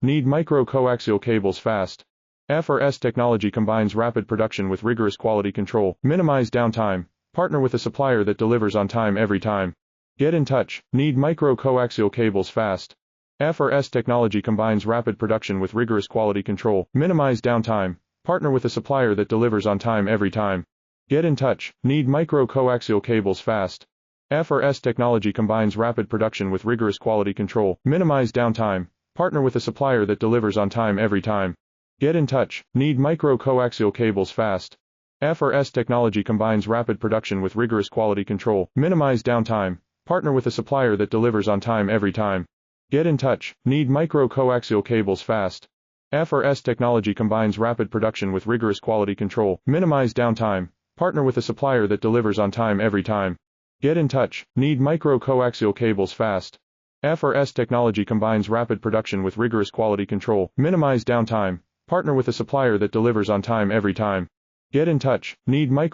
Need micro-coaxial cables fast. FRS technology combines rapid production with rigorous quality control. Minimize downtime. Partner with a supplier that delivers on time every time. Get in touch. Need micro-coaxial cables fast. FRS technology combines rapid production with rigorous quality control. Minimize downtime. Partner with a supplier that delivers on time every time. Get in touch. Need micro-coaxial cables fast. FRS technology combines rapid production with rigorous quality control. Minimize downtime. Partner with a supplier that delivers on time every time. Get in touch. Need micro-coaxial cables fast. FRS technology combines rapid production with rigorous quality control. Minimize downtime. Partner with a supplier that delivers on time every time. Get in touch. Need micro-coaxial cables fast. FRS technology combines rapid production with rigorous quality control. Minimize downtime. Partner with a supplier that delivers on time every time. Get in touch. Need micro-coaxial cables fast. FRS technology combines rapid production with rigorous quality control. Minimize downtime. Partner with a supplier that delivers on time every time. Get in touch. Need micro